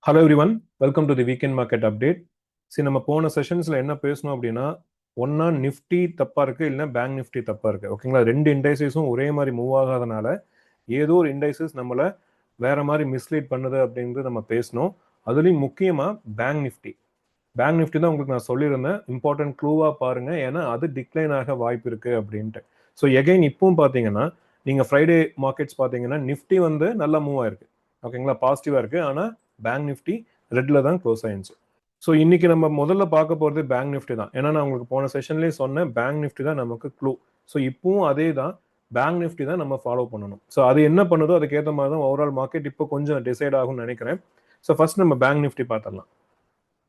Hello everyone, welcome to the weekend market update. சரி, நம்ம போன செஷன்ஸில் என்ன பேசணும் அப்படின்னா, ஒன்றா நிஃப்டி தப்பாக இருக்குது, இல்லைன்னா பேங்க் நிஃப்டி தப்பாக இருக்குது. ஓகேங்களா, ரெண்டு இண்டைசஸும் ஒரே மாதிரி மூவ் ஆகாதனால ஏதோ ஒரு இண்டைசஸ் நம்மளை வேற மாதிரி மிஸ்லீட் பண்ணுது அப்படின்றது நம்ம பேசணும். அதுலேயும் முக்கியமாக பேங்க் நிஃப்டி தான் உங்களுக்கு நான் சொல்லியிருந்தேன், இம்பார்ட்டன்ட் க்ளூவாக பாருங்க, ஏன்னா அது டிக்ளைன் ஆக வாய்ப்பு இருக்கு அப்படின்ட்டு. ஸோ எகைன் இப்பவும் பார்த்தீங்கன்னா, நீங்கள் ஃப்ரைடே மார்க்கெட்ஸ் பார்த்தீங்கன்னா நிஃப்டி வந்து நல்லா மூவ் ஆயிருக்கு. ஓகேங்களா, பாசிட்டிவாக இருக்கு. ஆனால் பேங்க் நிஃப்டி ரெட்ல தான் க்ளோஸ் ஆயிருச்சு. ஸோ இன்னைக்கு நம்ம முதல்ல பார்க்க போகிறது பேங்க் நிஃப்டி தான். ஏன்னா நான் உங்களுக்கு போன செஷன்லேயே சொன்னேன், பேங்க் நிஃப்டி தான் நமக்கு க்ளூ. ஸோ இப்பவும் அதே தான், பேங்க் நிஃப்டி தான் நம்ம ஃபாலோ பண்ணணும். ஸோ அது என்ன பண்ணுதோ அதுக்கேற்ற மாதிரி தான் ஓவரால் மார்க்கெட் இப்போ கொஞ்சம் டிசைட் ஆகும்னு நினைக்கிறேன். ஸோ ஃபர்ஸ்ட் நம்ம பேங்க் நிஃப்டி பார்த்துடலாம்.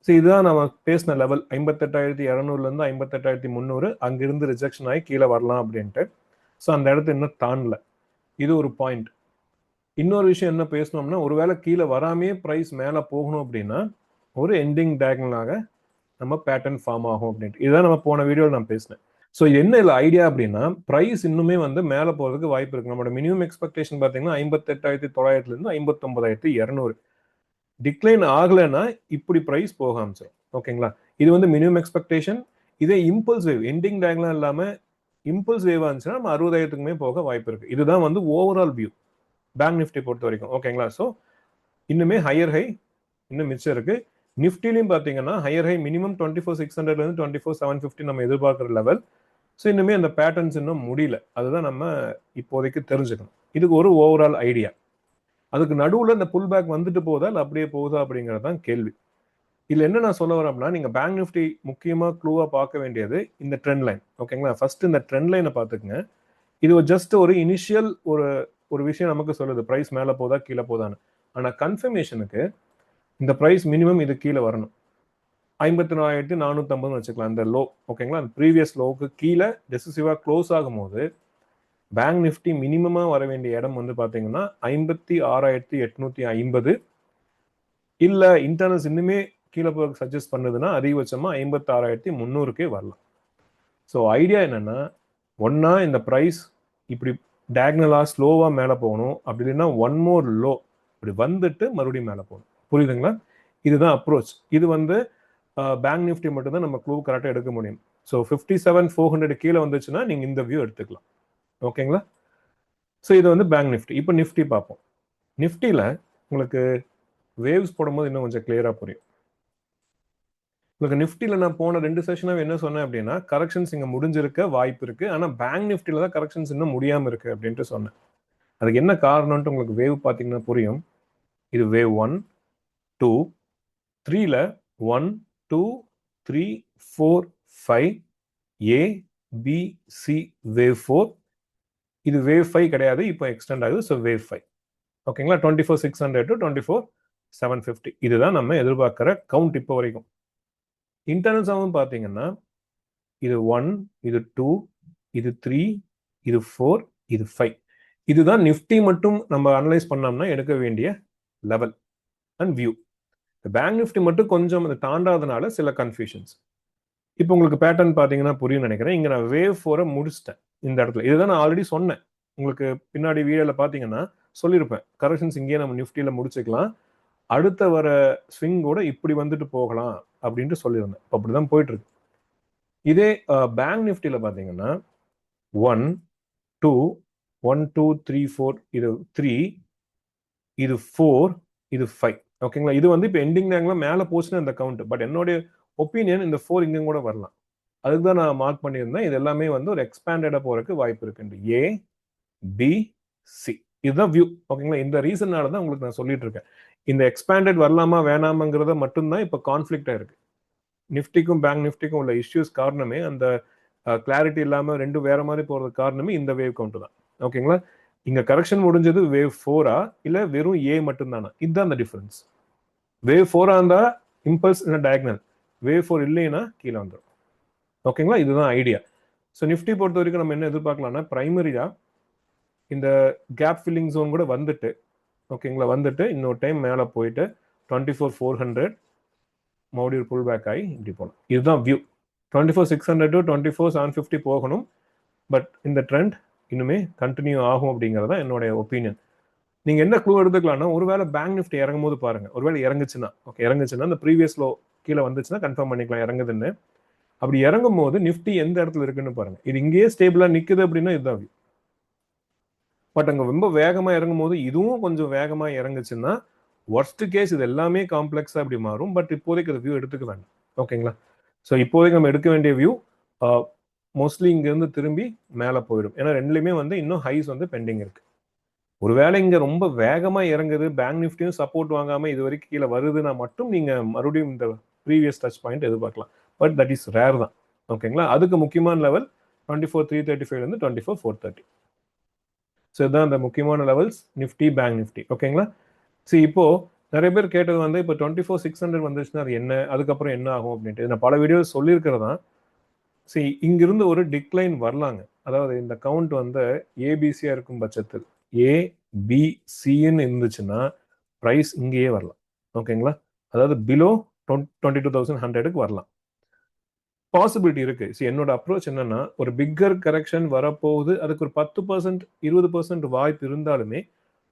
ஸோ இதுதான் நம்ம பேசின லெவல், 58,200லேருந்து 58,300. அங்கிருந்து ரிஜெக்ஷன் ஆகி கீழே வரலாம் அப்படின்ட்டு. ஸோ அந்த இடத்த இன்னும் தாண்டல. இது ஒரு பாயிண்ட். இன்னொரு விஷயம் என்ன பேசணும்னா, ஒருவேளை கீழே வராமே ப்ரைஸ் மேலே போகணும் அப்படின்னா ஒரு எண்டிங் டயகனலாக நம்ம பேட்டர்ன் ஃபார்ம் ஆகும் அப்படின்ட்டு. இதுதான் நம்ம போன வீடியோவில் நான் பேசினேன். ஸோ என்ன இல்லை ஐடியா அப்படின்னா, ப்ரைஸ் இன்னுமே வந்து மேலே போகிறதுக்கு வாய்ப்பு இருக்கு. நம்மளோட மினிமம் எக்ஸ்பெக்டேஷன் பார்த்தீங்கன்னா 58,900லேருந்து 59,200. டிக்ளைன் ஆகலைன்னா இப்படி ப்ரைஸ் போக ஆரம்பிச்சிடும். ஓகேங்களா, இது வந்து மினிமம் எக்ஸ்பெக்டேஷன். இதே இம்பல்ஸ் வேவ், எண்டிங் டயகனல் இல்லாமல் இம்பல்ஸ் வேவ் இருந்துச்சுன்னா நம்ம 60,000க்குமே போக வாய்ப்பு இருக்கு. இதுதான் வந்து ஓவரால் வியூ பேங்க் நிஃப்டி பொறுத்த வரைக்கும். ஓகேங்களா, ஸோ இன்னுமே ஹையர் ஹை இன்னும் மிச்சம் இருக்கு. நிஃப்டிலையும் பார்த்தீங்கன்னா ஹையர் ஹை மினிமம் 24,600லேருந்து 24,750 நம்ம எதிர்பார்க்குற லெவல். ஸோ இன்னுமே அந்த பேட்டர்ன்ஸ் இன்னும் முடியல. அதுதான் நம்ம இப்போதைக்கு தெரிஞ்சுக்கணும். இதுக்கு ஒரு ஓவரால் ஐடியா. அதுக்கு நடுவில் இந்த புல் பேக் வந்துட்டு போதா இல்லை அப்படியே போகுதா அப்படிங்கிறது தான் கேள்வி. இதில் என்ன நான் சொல்ல வரேன் அப்படின்னா, நீங்கள் பேங்க் நிஃப்டி முக்கியமாக க்ளூவாக பார்க்க வேண்டியது இந்த ட்ரெண்ட் லைன். ஓகேங்களா, ஃபர்ஸ்ட் இந்த ட்ரெண்ட் லைனை பார்த்துக்குங்க. இது ஜஸ்ட் ஒரு இனிஷியல் ஒரு விஷயம் நமக்கு சொல்லுது, ப்ரைஸ் மேலே போதா கீழே போதான்னு. ஆனால் கன்ஃபர்மேஷனுக்கு இந்த ப்ரைஸ் மினிமம் இது கீழே வரணும். 54,450 வச்சுக்கலாம் அந்த லோ. ஓகேங்களா, அந்த ப்ரீவியஸ் லோவுக்கு கீழே டெசிசிவாக க்ளோஸ் ஆகும்போது பேங்க் நிஃப்டி மினிமமா வர வேண்டிய இடம் வந்து பாத்தீங்கன்னா 56,850. இல்ல இன்டர்னல்ஸ் இன்னுமே கீழே போக சஜஸ்ட் பண்ணுதுன்னா அதிகபட்சமா 56,300க்கே வரலாம். ஸோ ஐடியா என்னன்னா, ஒன்னா இந்த ப்ரைஸ் இப்படி டயகனலா ஸ்லோவா மேலே போகணும், அப்படி இல்லைன்னா ஒன் மோர் லோ இப்படி வந்துட்டு மறுபடியும் மேலே போகணும். புரியுதுங்களா, இதுதான் அப்ரோச். இது வந்து பேங்க் நிஃப்டி மட்டும் தான் நம்ம க்ளூ கரெக்டாக எடுக்க முடியும். ஸோ 57,400 கீழே வந்துச்சுன்னா நீங்க இந்த வியூ எடுத்துக்கலாம். ஓகேங்களா, ஸோ இது வந்து பேங்க் நிஃப்டி. இப்போ நிஃப்டி பார்ப்போம். நிஃப்டியில் உங்களுக்கு வேவ்ஸ் போடும்போது இன்னும் கொஞ்சம் கிளியரா புரியும். உங்களுக்கு நிஃப்டியில் நான் போன 2 செஷனாக என்ன சொன்னேன் அப்படின்னா, கரெக்ஷன்ஸ் இங்கே முடிஞ்சிருக்க வாய்ப்பு இருக்கு. ஆனால் பேங்க் நிஃப்டியில் தான் கரெக்ஷன்ஸ் இன்னும் முடியாமல் இருக்கு அப்படின்ட்டு சொன்னேன். அதுக்கு என்ன காரணம்ட்டு உங்களுக்கு வேவ் பார்த்தீங்கன்னா புரியும். இது wave 1, 2, 3ல 1, 2, 3, 4, 5, A, B, C, wave 4. இது வேவ் 5 கிடையாது, இப்போ எக்ஸ்டெண்ட் ஆகுது. So wave 5. ஓகேங்களா, 24,600 to 24,750. இதுதான் நம்ம எதிர்பார்க்கிற கவுண்ட் இப்போ வரைக்கும். இன்டர்னல்ஸாகவும் பார்த்தீங்கன்னா இது 1, இது 2, இது 3, இது 4, இது 5. இதுதான் நிஃப்டி மட்டும் நம்ம அனலைஸ் பண்ணோம்னா எடுக்க வேண்டிய level and view. Bank Nifty மட்டும் கொஞ்சம் தாண்டாதனால சில கன்ஃபியூஷன்ஸ். இப்போ உங்களுக்கு பேட்டர்ன் பார்த்தீங்கன்னா புரியும் நினைக்கிறேன். இங்கே நான் வேவ் 4 முடிச்சிட்டேன் இந்த இடத்துல. இதுதான் நான் ஆல்ரெடி சொன்னேன். உங்களுக்கு பின்னாடி வீடியோவில் பார்த்தீங்கன்னா சொல்லியிருப்பேன், கரெக்ஷன்ஸ் இங்கேயே நம்ம நிஃப்டியில் முடிச்சுக்கலாம், அடுத்த வர ஸ்விங் கூட இப்படி வந்துட்டு போகலாம் அப்படின்ட்டு சொல்லியிருந்தேன். அப்படிதான் போயிட்டு இருக்கு. இதே பேங்க் நிஃப்டியில் பார்த்தீங்கன்னா 1, 2, 1, 2, 3, 4, இது 3, இது 4, இது 5. ஓகேங்களா, இது வந்து இப்போ எண்டிங் டேங்கில் மேலே போச்சுன்னா இந்த கவுண்ட். பட் என்னுடைய ஒப்பீனியன் இந்த 4 இங்கே கூட வரலாம். அதுக்கு தான் நான் மார்க் பண்ணியிருந்தேன். இது எல்லாமே வந்து ஒரு எக்ஸ்பேண்டடாக போறதுக்கு வாய்ப்பு இருக்கு. ஏ, பி, சி, இதுதான் வியூ. ஓகேங்களா, இந்த ரீசன்னால தான் உங்களுக்கு நான் சொல்லிட்டு இருக்கேன். இந்த எக்ஸ்பேண்டட் வரலாமா வேணாமாங்கிறத மட்டும்தான் இப்போ கான்ஃபிளிக்டா இருக்கு. நிஃப்டிக்கும் பேங்க் நிஃப்டிக்கும் உள்ள இஷ்யூஸ் காரணமே அந்த கிளாரிட்டி இல்லாம ரெண்டும் வேற மாதிரி போறது காரணமே இந்த வேவ் கவுண்ட் தான். ஓகேங்களா, இங்க கரெக்ஷன் முடிஞ்சது வேவ் 4ஆ இல்ல வெறும் ஏ மட்டும் தானா, இதுதான் அந்த டிஃபரன்ஸ். வேவ் 4ஆ இருந்தா இம்பல்ஸ் இல்ல டயகனல், வேவ் 4 இல்லைன்னா கீழே வந்துடும். ஓகேங்களா, இதுதான் ஐடியா. ஸோ நிஃப்டி பொறுத்த வரைக்கும் நம்ம என்ன எதிர்பார்க்கலாம்னா, பிரைமரியா இந்த கேப் ஃபில்லிங் ஜோன் கூட வந்துட்டு, ஓகேங்களா, வந்துட்டு இன்னொரு டைம் மேலே போயிட்டு 24,400 மறுபடியும் புல் பேக் ஆகி இப்படி போகணும். இதுதான் வியூ. 24,600 to 24,750 போகணும். பட் இந்த ட்ரெண்ட் இன்னுமே கண்டினியூ ஆகும் அப்படிங்கிறது தான் என்னுடைய ஒப்பீனியன். நீங்க என்ன க்ளூ எடுத்துக்கலாம்னா, ஒருவேளை பேங்க் நிஃப்டி இறங்கும் போது பாருங்க, ஒருவேளை இறங்குச்சுன்னா ஓகே, இறங்குச்சுன்னா அந்த ப்ரீவியஸ் லோ கீழே வந்துச்சுன்னா கன்ஃபார்ம் பண்ணிக்கலாம் இறங்குதுன்னு. அப்படி இறங்கும் போது நிஃப்டி எந்த இடத்துல இருக்குன்னு பாருங்க. இது இங்கேயே ஸ்டேபிளா நிக்குது அப்படின்னா இதுதான் வியூ. பட் அங்க ரொம்ப வேகமா இறங்கும் போது இதுவும் கொஞ்சம் வேகமா இறங்குச்சுன்னா ஒர்ஸ்ட் கேஸ் இது எல்லாமே காம்ப்ளெக்ஸா அப்படி மாறும். பட் இப்போதைக்கு அது வியூ எடுத்துக்க வேண்டாம். ஓகேங்களா? ஸோ இப்போதைக்கு நம்ம எடுக்க வேண்டிய வியூ மோஸ்ட்லி இங்கிருந்து திரும்பி மேலே போயிடும். ஏன்னா ரெண்டுலையுமே வந்து இன்னும் ஹைஸ் வந்து பெண்டிங் இருக்கு. ஒருவேளை இங்க ரொம்ப வேகமா இறங்குது, பேங்க் நிஃப்டியும் சப்போர்ட் வாங்காம இது வரைக்கும் கீழே வருதுன்னா மட்டும் நீங்க மறுபடியும் இந்த ப்ரீவியஸ் டச் பாயிண்ட் எதிர்பார்க்கலாம். பட் தட் இஸ் ரேர் தான். ஓகேங்களா? அதுக்கு முக்கியமான லெவல் 24,335 இருந்து 24,430. ஸோ இதுதான் அந்த முக்கியமான லெவல்ஸ் நிஃப்டி, பேங்க் நிஃப்டி. ஓகேங்களா? சரி, இப்போ நிறைய பேர் கேட்டது வந்து இப்போ 24,600 வந்துச்சுன்னா அது என்ன, அதுக்கப்புறம் என்ன ஆகும் அப்படின்ட்டு நான் பல வீடியோ சொல்லியிருக்கிறதா. சரி, இங்கிருந்து ஒரு டிக்ளைன் வரலாங்க. அதாவது இந்த கவுண்ட் வந்து ஏபிசியா இருக்கும் பட்சத்தில் ஏபிசின்னு இருந்துச்சுன்னா ப்ரைஸ் இங்கேயே வரலாம். ஓகேங்களா? அதாவது பிலோ 22,100க்கு வரலாம். பாசிபிலிட்டி இருக்கு. என்னோட அப்ரோச் என்னன்னா, ஒரு பிக்கர் கரெக்ஷன் வரப்போகுது, அதுக்கு ஒரு 10% 20% வாய்ப்பு இருந்தாலுமே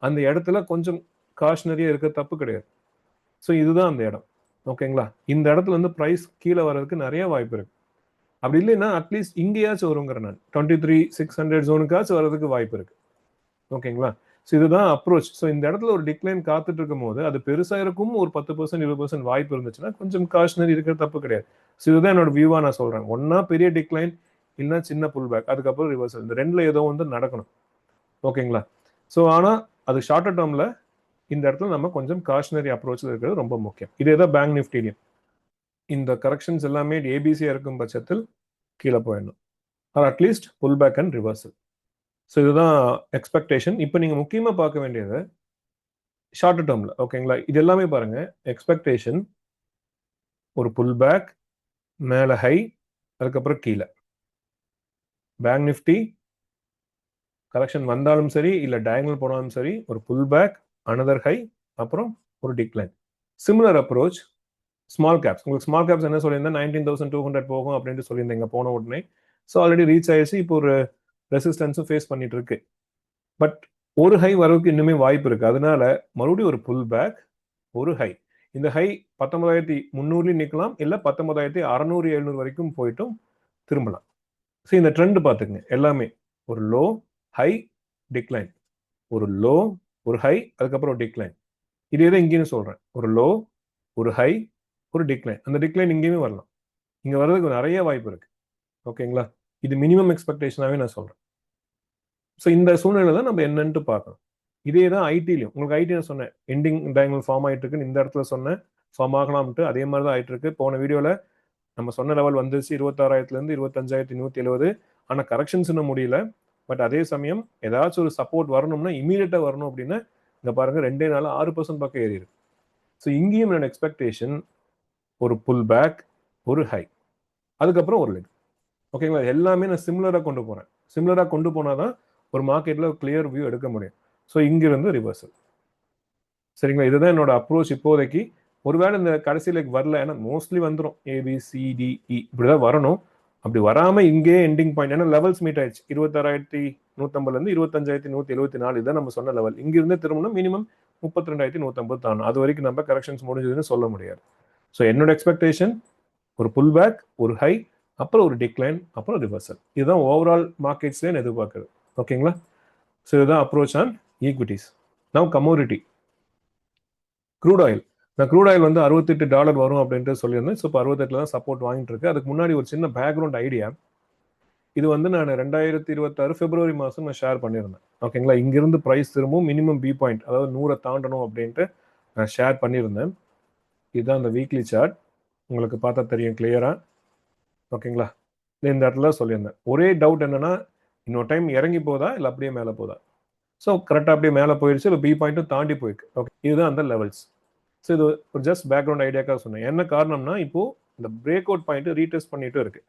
அந்த இடத்துல கொஞ்சம் காஷனரியா இருக்க தப்பு கிடையாது. ஸோ இதுதான் அந்த இடம். ஓகேங்களா? இந்த இடத்துல இருந்து ப்ரைஸ் கீழே வர்றதுக்கு நிறைய வாய்ப்பு இருக்கு. அப்படி இல்லைன்னா அட்லீஸ்ட் இங்கேயாச்சும் வருங்கிற நான் 23,600 ஜோனுக்காச்சும் வர்றதுக்கு வாய்ப்பு இருக்கு. ஓகேங்களா? ஸோ இதுதான் அப்ரோச். ஸோ இந்த இடத்துல ஒரு டிக்ளைன் காத்துட்டு இருக்கும் போது அது பெருசா இருக்கும், ஒரு 10% 20% வாய்ப்பு இருந்துச்சுன்னா கொஞ்சம் காஷனரி இருக்கிற தப்பு கிடையாது. ஸோ இதுதான் என்னோட வியூவா நான் சொல்றேன். ஒன்னா பெரிய டிக்ளைன், இல்லைன்னா சின்ன புல் பேக், அதுக்கப்புறம் ரிவர்சல். இந்த ரெண்டுல ஏதோ வந்து நடக்கணும். ஓகேங்களா? ஸோ ஆனா அது ஷார்ட்டர் டேர்ம்ல இந்த இடத்துல நம்ம கொஞ்சம் காஷனரி அப்ரோச்சில் இருக்கிறது ரொம்ப முக்கியம். இதே தான் பேங்க் நிஃப்டிலையும் இந்த கரெக்ஷன்ஸ் எல்லாமே ஏபிசியா இருக்கும் பட்சத்தில் கீழே போயிடணும், or at least pull back and reversal. So இதுதான் எக்ஸ்பெக்டேஷன். இப்போ நீங்க முக்கியமா பார்க்க வேண்டியது ஷார்ட் டேர்ம்ல. ஓகேங்களா? இது எல்லாமே பாருங்க, எக்ஸ்பெக்டேஷன் ஒரு புல் பேக், மேல ஹை, அதுக்கப்புறம் கீழே. பேங்க் நிஃப்டி கரெக்ஷன் வந்தாலும் சரி, இல்ல டயகனல் போனாலும் சரி, ஒரு புல் பேக், அனதர் ஹை, அப்புறம் ஒரு decline. Similar approach small caps. உங்களுக்கு ஸ்மால் கேப்ஸ் என்ன சொல்லியிருந்தேன், 19,200 போகும் அப்படின்ட்டு சொல்லியிருந்தீங்க போன உடனே. ஸோ ஆல்ரெடி ரீச் ஆயிடுச்சு. இப்போ ஒரு ரெசிஸ்டன்ஸும் ஃபேஸ் பண்ணிட்டு இருக்கு. பட் ஒரு ஹை வரவுக்கு இன்னுமே வாய்ப்பு இருக்கு. அதனால மறுபடியும் ஒரு புல் பேக், ஒரு ஹை. இந்த ஹை 19,300 நிக்கலாம், இல்ல 19,600 700 வரைக்கும் போயிட்டும் திரும்பலாம். ஸோ இந்த ட்ரெண்ட் பார்த்துக்குங்க. எல்லாமே ஒரு லோ, ஹை, டிக்ளைன், ஒரு லோ, ஒரு ஹை, அதுக்கப்புறம் ஒரு டிக்ளைன். இதே தான் இங்கேயும் சொல்றேன். ஒரு லோ, ஒரு ஹை, ஒரு டிக்ளைன். அந்த டிக்ளைன் இங்கேயுமே வரலாம். இங்க வர்றதுக்கு நிறைய வாய்ப்பு இருக்கு. ஓகேங்களா? இது மினிமம் எக்ஸ்பெக்டேஷனாவே நான் சொல்றேன். ஸோ இந்த சூழ்நிலை தான் நம்ம என்னன்ட்டு பார்க்கணும். இதே தான் ஐடிலையும். உங்களுக்கு ஐடி நான் சொன்னேன், எண்டிங் டயகனல் ஃபார்ம் ஆயிட்டு இருக்குன்னு இந்த இடத்துல சொன்னேன். ஃபார்ம் ஆகலாம்ட்டு அதே மாதிரி தான் ஆயிட்டு இருக்கு. போன வீடியோல நம்ம சொன்ன லெவல் வந்துச்சு 26,000 25,170. ஆனா கரெக்ஷன்ஸ் இன்னும் முடியல. பட் அதே சமயம் ஏதாச்சும் ஒரு சப்போர்ட் வரணும்னா இமீடியட்டா வரணும் அப்படின்னா இங்க பாருங்க 2 நாள் 6% பக்கம் ஏறி இருக்கு. ஸோ இங்கேயும் என்னோட எக்ஸ்பெக்டேஷன் ஒரு புல் பேக், ஒரு ஹை, அதுக்கப்புறம் ஒரு லெக். ஓகேங்களா? எல்லாமே நான் சிமிலரா கொண்டு போறேன். சிமிலரா கொண்டு போனாதான் ஒரு மார்க்கெட்ல கிளியர் வியூ எடுக்க முடியும். ஸோ இங்கிருந்து ரிவர்சல். சரிங்களா? இதுதான் என்னோட அப்ரோச் இப்போதைக்கு. ஒருவேளை இந்த கடைசி லெக் வரல, ஏன்னா மோஸ்ட்லி வந்துடும் ABCDE இப்படிதான் வரணும். அப்படி வராம இங்கே எண்டிங் பாயிண்ட், ஏன்னா லெவல்ஸ் மீட் ஆயிடுச்சு. 26,150 இருந்து 25,174 இதுதான் நம்ம சொன்ன லெவல். இங்கிருந்து திரும்பணும் மினிமம் 32,150 தானும். அது வரைக்கும் நம்ம கரெக்ஷன்ஸ் முடிஞ்சதுன்னு சொல்ல முடியாது. ஸோ என்னோட எக்ஸ்பெக்டேஷன் ஒரு புல் பேக், ஒரு ஹை, அப்புறம் ஒரு டிக்ளைன், அப்புறம் ரிவர்சல். இதுதான் ஓவரால் மார்க்கெட்ஸ்லேயே எதிர்பார்க்குறது. ஓகேங்களா? ஸோ இதுதான் approach on equities. Now commodity. Crude oil. நான் க்ரூட் ஆயில் வந்து $68 வரும் அப்படின்ட்டு சொல்லியிருந்தேன். ஸோ இப்போ 68 தான் சப்போர்ட் வாங்கிட்டு இருக்கு. அதுக்கு முன்னாடி ஒரு சின்ன பேக்ரவுண்ட் ஐடியா. இது வந்து நான் 2026 பிப்ரவரி மாதம் நான் ஷேர் பண்ணியிருந்தேன். ஓகேங்களா? இங்கிருந்து ப்ரைஸ் திரும்பவும் மினிமம் பி பாயிண்ட், அதாவது 100 தாண்டணும் அப்படின்ட்டு நான் ஷேர் பண்ணியிருந்தேன். இதுதான் அந்த வீக்லி சார்ட். உங்களுக்கு பார்த்தா தெரியும் கிளியரா. ஓகேங்களா? இந்த இடத்துல சொல்லியிருந்தேன். ஒரே டவுட் என்னன்னா, இன்னொரு டைம் இறங்கி போதா இல்லை அப்படியே மேலே போதா? ஸோ கரெக்டாக அப்படியே மேலே போயிடுச்சு. இப்போ பி பாயிண்ட்டும் தாண்டி போயிருக்கு. ஓகே, இதுதான் அந்த லெவல்ஸ். ஸோ இது ஒரு ஜஸ்ட் பேக்ரவுண்ட் ஐடியாக்காக சொன்னேன். என்ன காரணம்னா இப்போ இந்த பிரேக் அவுட் பாயிண்ட் ரீடெஸ்ட் பண்ணிட்டு இருக்கு.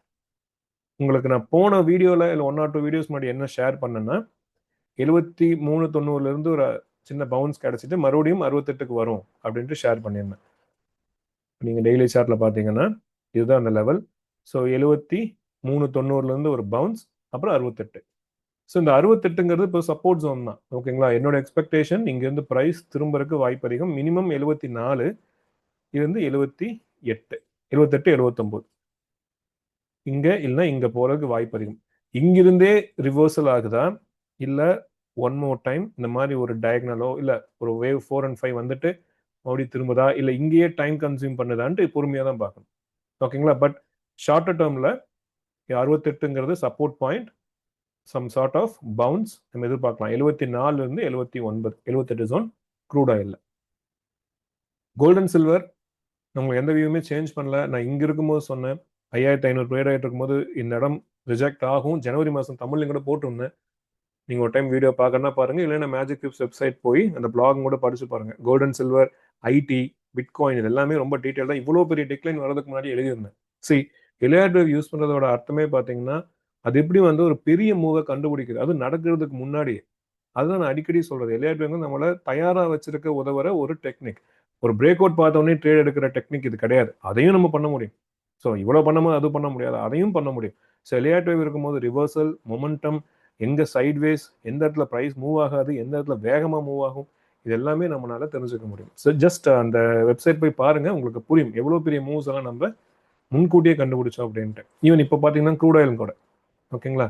உங்களுக்கு நான் போன வீடியோவில் இல்லை 1 or 2 வீடியோஸ் முன்னாடி என்ன ஷேர் பண்ணேன்னா 73.90 இருந்து ஒரு சின்ன பவுன்ஸ் கிடைச்சிட்டு மறுபடியும் 68க்கு வரும் அப்படின்ட்டு ஷேர் பண்ணியிருந்தேன். நீங்கள் டெய்லி சார்ட்ல பார்த்தீங்கன்னா இதுதான் அந்த லெவல். ஸோ 73.90 இருந்து ஒரு பவுன்ஸ், அப்புறம் 68. ஸோ இந்த 68ங்கிறது இப்போ சப்போர்ட் ஜோன் தான். ஓகேங்களா? என்னோட எக்ஸ்பெக்டேஷன் இங்கேருந்து ப்ரைஸ் திரும்பறதுக்கு வாய்ப்பு அதிகம். மினிமம் 74 இருந்து 78 79 இங்க இல்லைன்னா இங்க போறதுக்கு வாய்ப்பு அதிகம். இங்கிருந்தே ரிவர்சல் ஆகுதா இல்ல ஒன் மோர் டைம் இந்த மாதிரி ஒரு டயக்னலோ இல்ல ஒரு வேவ் 4 and 5 வந்துட்டு மறுபடியும் திரும்புதா இல்ல இங்கேயே டைம் கன்சியூம் பண்ணுதான்ட்டு பொறுமையா தான் பார்க்கணும். ஓகேங்களா? பட் ஷார்ட்டர் டேர்ம்ல 68ங்கிறது support point, some sort of bounce நம்ம எதிர்பார்க்கலாம். 74 இருந்து 79 78 ஜோன் க்ரூட் ஆயில்ல. கோல்டன் சில்வர் நம்ம எந்த வியூமே சேஞ்ச் பண்ணல. நான் இங்க இருக்கும்போது சொன்னேன் 5500 ட்ரேட் ஆகிட்டு இருக்கும்போது இந்த இடம் ரிஜெக்ட் ஆகும். ஜனவரி மாதம் தமிழ்லையும் கூட போட்டுருந்தேன். நீங்கள் ஒரு டைம் வீடியோ பார்க்கணும்னா பாருங்க, இல்லைன்னா மேஜிக் டிப்ஸ் வெப்சைட் போய் அந்த பிளாக் கூட படிச்சு பாருங்க. கோல்டன் சில்வர், ஐடி, பிட்காயின் இது எல்லாமே ரொம்ப டீட்டெயிலாக இவ்வளோ பெரிய டிக்ளைன் வரதுக்கு முன்னாடி எழுதியிருந்தேன். சி எலியாட் வேவ் யூஸ் பண்ணுறதோட அர்த்தமே பார்த்தீங்கன்னா அது எப்படி வந்து ஒரு பெரிய மூவை கண்டுபிடிக்குது, அது நடக்கிறதுக்கு முன்னாடியே. அதுதான் நான் அடிக்கடி சொல்றது. எலியாட் வேவ் நம்மளை தயாராக வச்சிருக்க உதவுற ஒரு டெக்னிக். ஒரு பிரேக் அவுட் பார்த்தோன்னே ட்ரேட் எடுக்கிற டெக்னிக் இது கிடையாது. அதையும் நம்ம பண்ண முடியும். ஸோ இவ்வளோ பண்ணும்போது அது பண்ண முடியாது, அதையும் பண்ண முடியும். ஸோ எலியாட் வேவ் இருக்கும்போது ரிவர்சல், மொமெண்டம், எங்க சைட்வேஸ், எந்த இடத்துல ப்ரைஸ் மூவ் ஆகாது, எந்த இடத்துல வேகமாக மூவ் ஆகும், இது எல்லாமே நம்மளால தெரிஞ்சுக்க முடியும். ஸோ ஜஸ்ட் அந்த வெப்சைட் போய் பாருங்க, உங்களுக்கு புரியும் எவ்வளோ பெரிய மூவ்ஸ் எல்லாம் நம்ம முன்கூட்டியே கண்டுபிடிச்சோம் அப்படின்ட்டு. ஈவன் இப்போ பார்த்தீங்கன்னா க்ரூட் ஆயில் கூட. ஓகேங்களா?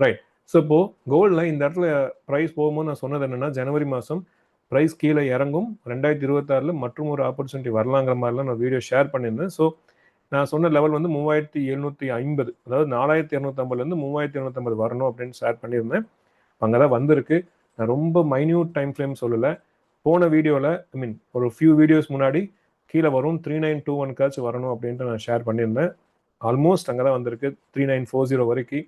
ரைட். ஸோ இப்போ கோல்டில் இந்த இடத்துல ப்ரைஸ் போகும்போது நான் சொன்னது என்னன்னா, ஜனவரி மாதம் ப்ரைஸ் கீழே இறங்கும், 2026 மற்றும் ஒரு ஆப்பர்ச்சுனிட்டி வரலாங்கிற மாதிரிலாம் நான் வீடியோ ஷேர் பண்ணியிருந்தேன். ஸோ நான் சொன்ன லெவல் வந்து 3750, அதாவது 4250லேருந்து 3750 வரணும் அப்படின்னு ஷேர் பண்ணியிருந்தேன். அங்கே தான் வந்திருக்கு. நான் ரொம்ப மைன்யூட் டைம் ஃப்ரேம் சொல்லலை. போன வீடியோவில் ஒரு ஃபியூ வீடியோஸ் முன்னாடி கீழே வரும் 3921 வரணும் அப்படின்ட்டு நான் ஷேர் பண்ணியிருந்தேன். ஆல்மோஸ்ட் அங்கே தான் வந்திருக்கு 3940 வரைக்கும்.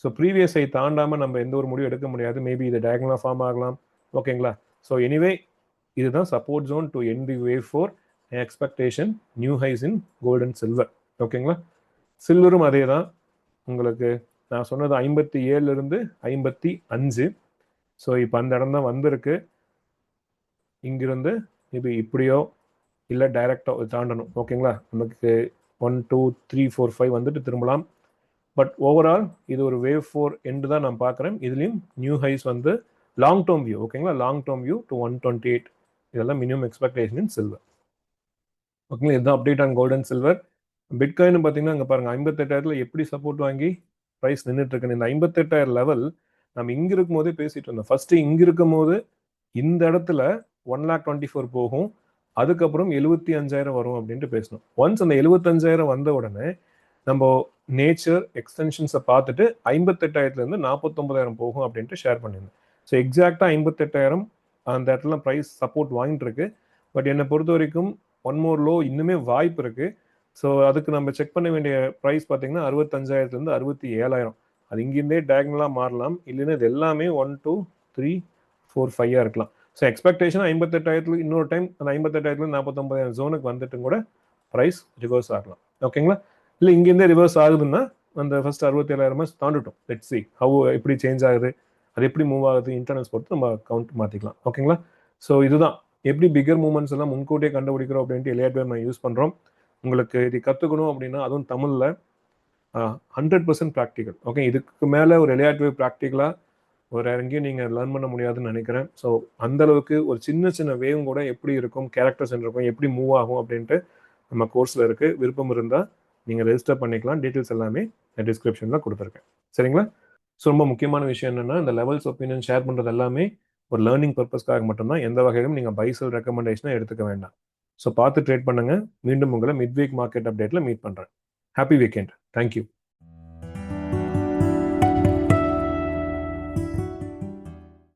ஸோ ப்ரீவியஸ் ஐ தாண்டாமல் நம்ம எந்த ஒரு முடிவும் எடுக்க முடியாது. மேபி இது டயகனலாக ஃபார்ம் ஆகலாம். ஓகேங்களா? ஸோ எனிவே இதுதான் support zone to end the wave 4 expectation new highs in gold and silver. ஓகேங்களா? சில்வரும் அதே தான். உங்களுக்கு நான் சொன்னது 57 இருந்து 55. ஸோ இப்போ அந்த இடம் தான் வந்திருக்கு. இங்கிருந்து இது இப்படியோ இல்லை டைரக்டாக தாண்டணும். ஓகேங்களா? நமக்கு 1 2 3 4 5 வந்துட்டு திரும்பலாம். பட் ஓவரால் இது ஒரு வேவ் 4 எண்டு தான் நான் பார்க்குறேன். இதுலேயும் நியூ ஹைஸ் வந்து லாங் டேர்ம் வியூ. ஓகேங்களா? லாங் டேர்ம் வியூ டு 128 இதெல்லாம் மினிமம் எக்ஸ்பெக்டேஷன் இன் சில்வர். ஓகேங்களா? இதுதான் update on gold and silver. Bitcoin பார்த்தீங்கன்னா அங்கே பாருங்க 58,000 எப்படி சப்போர்ட் வாங்கி ப்ரைஸ் நின்றுட்டு இருக்குன்னு. இந்த 58,000 லெவல் நம்ம இங்க இருக்கும் போதே பேசிட்டு இருந்தோம். ஃபர்ஸ்ட் இங்க இருக்கும் போது இந்த இடத்துல 1,24,000 போகும், அதுக்கப்புறம் 75,000 வரும் அப்படின்ட்டு பேசணும். ஒன்ஸ் அந்த 75,000 வந்த உடனே நம்ம நேச்சர் எக்ஸ்டென்ஷன்ஸை பார்த்துட்டு 58,000லேருந்து 49,000 போகும் அப்படின்ட்டு ஷேர் பண்ணியிருந்தேன். ஸோ எக்ஸாக்டாக 58,000 அந்த இடத்துல ப்ரைஸ் சப்போர்ட் வாங்கிட்டு இருக்கு. பட் என்னை பொறுத்த வரைக்கும் ஒன் மோர் லோ இன்னுமே வாய்ப்பு இருக்கு. ஸோ அதுக்கு நம்ம செக் பண்ண வேண்டிய ப்ரைஸ் பார்த்தீங்கன்னா 65,000லேருந்து 67,000. அது இங்கிருந்தே டயகனலாக மாறலாம், இல்லைன்னா இது எல்லாமே 1 2 3 4 5 இருக்கலாம். ஸோ எக்ஸ்பெக்டேஷன் 58,000 இன்னொரு டைம் அந்த 58,000 49,000 ஜோனுக்கு வந்துட்டும் கூட ப்ரைஸ் ரிவர்ஸ் ஆகலாம். ஓகேங்களா? இல்லை இங்கேருந்தே ரிவர்ஸ் ஆகுதுன்னா அந்த ஃபர்ஸ்ட் 67,000 தாண்டிட்டோம். லெட்ஸ் சி ஹவு எப்படி சேஞ்ச் ஆகுது, அது எப்படி மூவ் ஆகுது, இன்டர்னல்ஸ் பொறுத்து நம்ம கவுண்ட் மாற்றிக்கலாம். ஓகேங்களா? ஸோ இதுதான் எப்படி பிகர் மூவ்மெண்ட்ஸ் எல்லாம் முன்கூட்டியே கண்டுபிடிக்கிறோம் அப்படின்ட்டு எலியாட் வேவ் நம்ம யூஸ் பண்ணுறோம். உங்களுக்கு இது கற்றுக்கணும் அப்படின்னா அதுவும் தமிழில் 100% ப்ராக்டிக்கல். ஓகே, இதுக்கு மேலே ஒரு எலியாட் வேவ் ப்ராக்டிக்கலாக ஒரு எங்கேயும் நீங்கள் லேர்ன் பண்ண முடியாதுன்னு நினைக்கிறேன். ஸோ அந்தளவுக்கு ஒரு சின்ன சின்ன வேவும் கூட எப்படி இருக்கும், கேரக்டர்ஸ் இருக்கும், எப்படி மூவ் ஆகும் அப்படின்ட்டு நம்ம கோர்ஸில் இருக்குது. விருப்பம் இருந்தால் நீங்கள் ரெஜிஸ்டர் பண்ணிக்கலாம். டீட்டெயில்ஸ் எல்லாமே டிஸ்கிரிப்ஷனில் கொடுத்துருக்கேன். சரிங்களா? ஸோ ரொம்ப முக்கியமான விஷயம் என்னென்னா இந்த லெவல்ஸ் ஒப்பீனியன் ஷேர் பண்ணுறது எல்லாமே ஒரு லேர்னிங் பர்பஸ்க்காக மட்டும்தான். எந்த வகையிலும் நீங்கள் பை செல் ரெக்கமெண்டேஷனை எடுத்துக்க வேண்டாம். ஸோ பார்த்து ட்ரேட் பண்ணுங்கள். மீண்டும் உங்களை மிட் வீக் மார்க்கெட் அப்டேட்டில் மீட் பண்ணுறேன். Happy weekend. தேங்க்யூ.